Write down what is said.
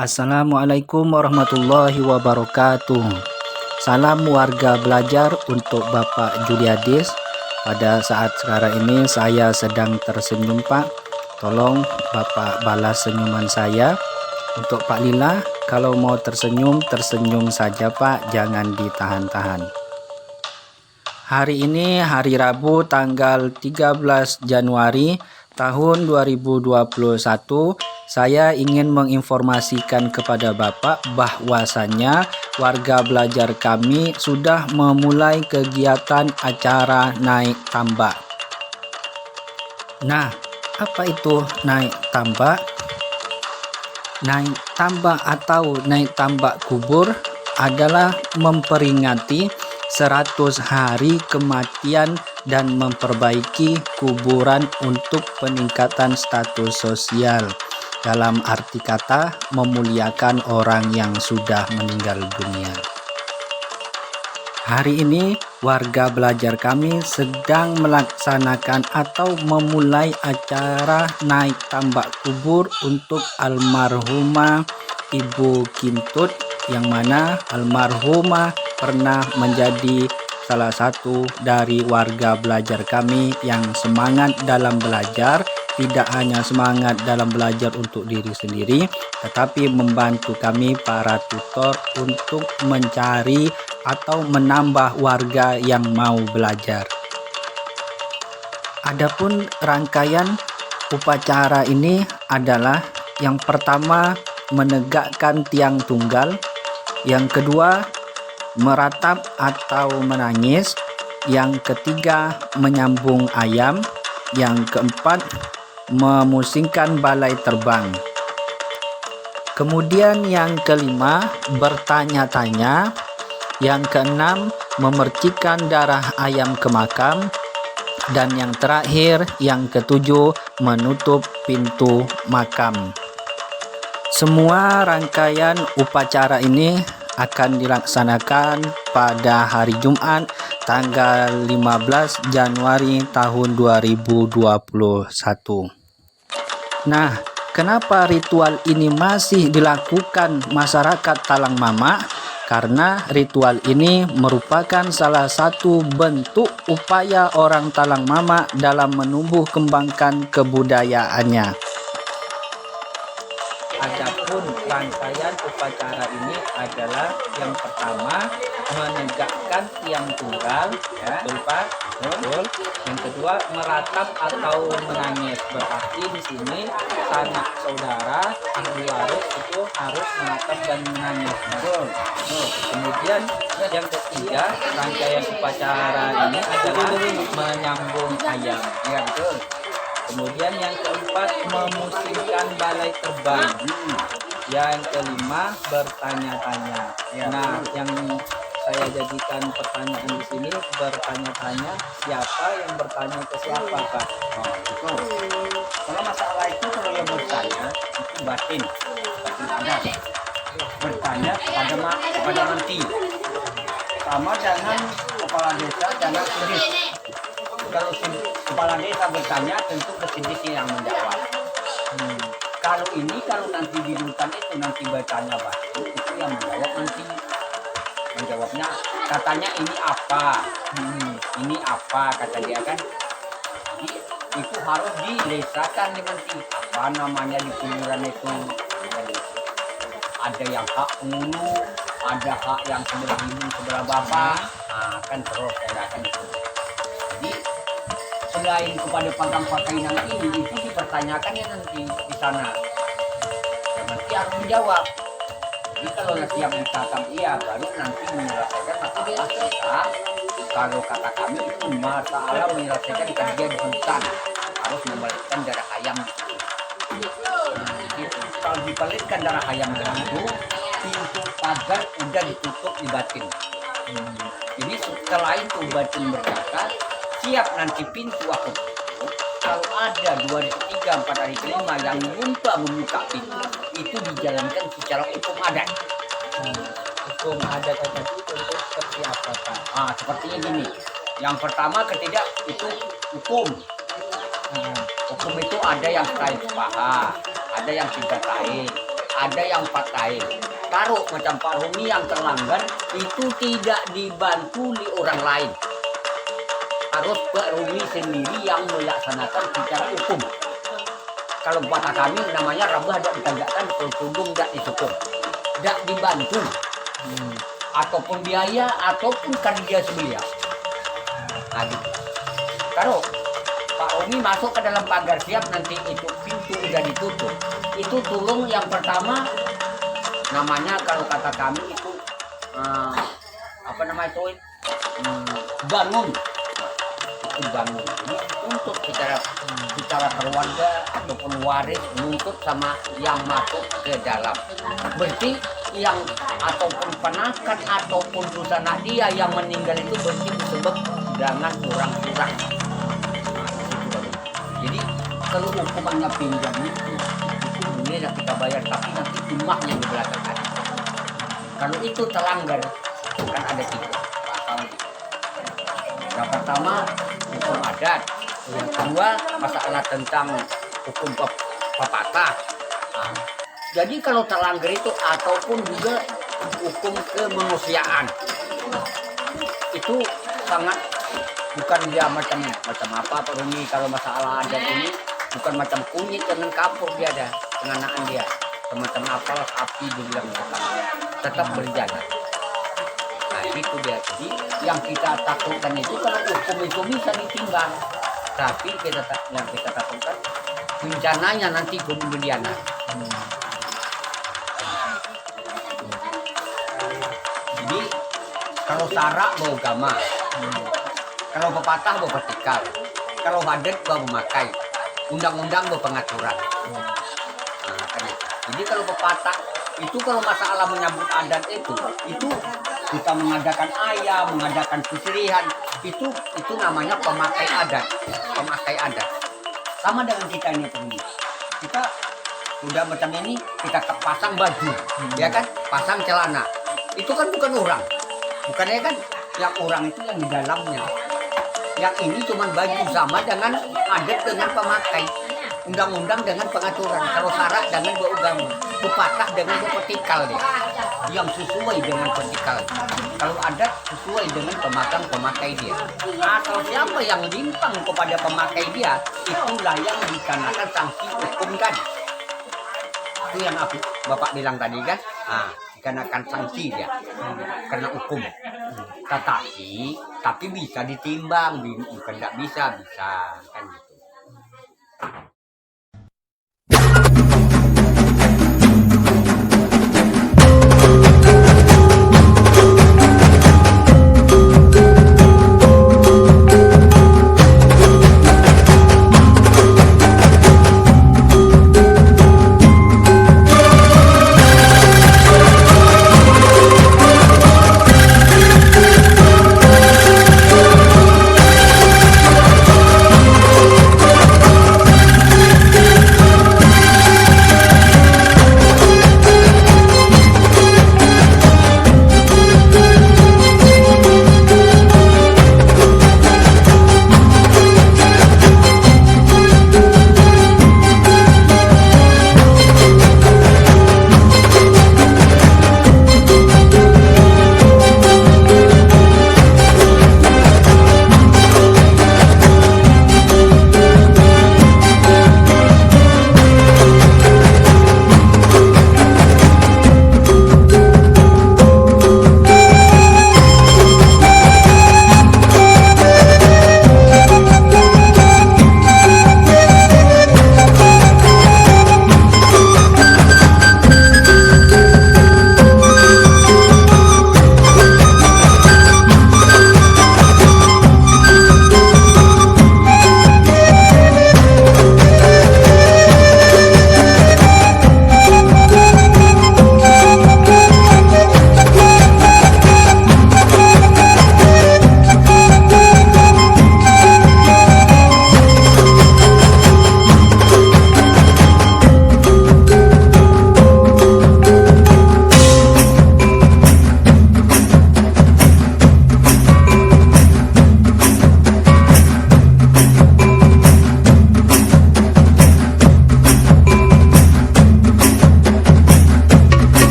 Assalamualaikum warahmatullahi wabarakatuh. Salam warga belajar untuk Bapak Juliadis. Pada saat sekarang ini saya sedang tersenyum, Pak. Tolong Bapak balas senyuman saya. Untuk Pak Lila, kalau mau tersenyum, tersenyum saja, Pak. Jangan ditahan-tahan. Hari ini hari Rabu tanggal 13 Januari tahun 2021. Saya ingin menginformasikan kepada Bapak bahwasannya warga belajar kami sudah memulai kegiatan acara naik tambak. Nah, apa itu naik tambak? Naik tambak atau naik tambak kubur adalah memperingati 100 hari kematian dan memperbaiki kuburan untuk peningkatan status sosial. Dalam arti kata, memuliakan orang yang sudah meninggal dunia. Hari ini, warga belajar kami sedang melaksanakan atau memulai acara naik tambak kubur untuk almarhumah Ibu Kintut, yang mana almarhumah pernah menjadi salah satu dari warga belajar kami yang semangat dalam belajar. Tidak hanya semangat dalam belajar untuk diri sendiri, tetapi membantu kami para tutor untuk mencari atau menambah warga yang mau belajar. Adapun rangkaian upacara ini adalah yang pertama menegakkan tiang tunggal, yang kedua meratap atau menangis, yang ketiga menyambung ayam, yang keempat memusingkan balai terbang. Kemudian yang kelima bertanya-tanya, yang keenam memercikan darah ayam ke makam, dan yang terakhir yang ketujuh menutup pintu makam. Semua rangkaian upacara ini akan dilaksanakan pada hari Jumat tanggal 15 Januari tahun 2021. Nah, kenapa ritual ini masih dilakukan masyarakat Talang Mama? Karena ritual ini merupakan salah satu bentuk upaya orang Talang Mama dalam menumbuh kembangkan kebudayaannya. Adapun rangkaian upacara ini adalah yang pertama menegakkan tiang tunggal, ya, betul Pak? Betul. Yang kedua meratap atau menangis, berarti di sini sanak saudara ahli waris itu harus meratap dan menangis. Betul. Kemudian yang ketiga rangkaian upacara ini adalah menyambung ayam, ya betul. Kemudian yang keempat memusingkan balai terbang. Yang kelima bertanya-tanya. Nah, yang saya jadikan pertanyaan di sini bertanya-tanya, siapa yang bertanya ke siapa, Pak? Oh, betul. Kalau masalah itu kalau yang bertanya itu batin adat. Bertanya kepada nanti. Sama jangan kepala desa, jangan sendiri. Kalau kepala desa bertanya, tentu kesindisi yang menjawab. Kalau nanti di rutan itu nanti bertanya baru, itu yang menjawab nanti. Menjawabnya katanya ini apa? Ini apa kata dia kan? Itu harus dilesakan nanti. Apa namanya di kuburan itu? Ada yang hak ulu, ada hak yang sebelah ibu, sebelah bapak. Nah, kan terus ya kan. Jadi selain kepada pangkam-pangkainan ini itu dipertanyakan ya nanti di sana. Ya, nanti harus menjawab. Jadi kalau nanti yang mencatat iya baru nanti menyelesaikan masalah tentang kalau kata kami itu masalah menyelesaikan kajian hutan harus membalikan darah ayam. Jadi kalau dibalikan darah ayam itu pintu pagar udah ditutup di batin. Jadi setelah itu batin berkata siap nanti pintu aku tutup. Kalau ada 2 hari ketiga 4 hari kelima yang lupa membuka pintu itu dijalankan secara hukum adat. Hukum adat tadi itu seperti apa Pak? Sepertinya gini. Yang pertama ketiga itu hukum. Hukum itu ada yang kain paha, ada yang 3 kain, ada yang patahin. Taruh macam Pak Romi yang terlanggar itu tidak dibantu di orang lain. Harus Pak Romi sendiri yang melaksanakan secara hukum. Kalau kata kami namanya rabah tidak ditegakkan, kalau tundung tidak disokong, tidak dibantu, ataupun biaya ataupun kerja sebelia. Nah, gitu. Kalau Pak Romi masuk ke dalam pagar siap nanti itu pintu udah ditutup. Itu tulung yang pertama namanya kalau kata kami itu apa nama itu bangun. Itu bangun. Ini untuk secara keluarga ataupun waris menuntut sama yang masuk ke dalam. Berarti yang ataupun penakan ataupun busana dia yang meninggal itu berarti disebut dengan kurang-kurang. Jadi kalau hukumannya pinjam itu ini kita bayar tapi nanti timahnya di belakang. Kalau itu terlanggar kan ada 3 pasalnya. Yang pertama hukum adat, yang kedua masalah tentang hukum pepatah. Nah, jadi kalau terlanggar itu ataupun juga hukum kemanusiaan itu sangat bukan dia macam apa Pak Rumi. Kalau masalah adat ini bukan macam kunyit dengan kapur dia ada penganaan dia semacam apa api dibilang tetap berjalan. Nah itu dia. Jadi yang kita takutkan itu kalau hukum itu bisa ditimbang, tapi yang kita takutkan bencananya nanti kemudian. Jadi kalau sarak bawa gama, kalau pepatah bawa petikal, kalau adat bawa memakai, undang-undang bawa pengaturan. Nah, kan itu. Jadi kalau pepatah itu kalau masalah menyambut adat itu kita mengadakan ayam, mengadakan keserihan, itu namanya pemakai adat. Sama dengan kita ini ini. Kita udah macam ini kita pasang baju, ya kan? Pasang celana. Itu kan bukan orang. Bukannya kan yang orang itu yang di dalamnya. Yang ini cuma baju sama dengan adat dengan pemakai. Undang-undang dengan pengaturan. Kalau syarat dengan beragama, pepatah dengan petikal dia. Yang sesuai dengan petikal. Kalau adat sesuai dengan pemakai dia. Atau siapa yang limpang kepada pemakai dia, itulah yang dikenakan sanksi hukum kan. Itu yang Bapak bilang tadi kan. Dikenakan sanksi dia karena hukum. Tapi bisa ditimbang, bukan tidak bisa kan.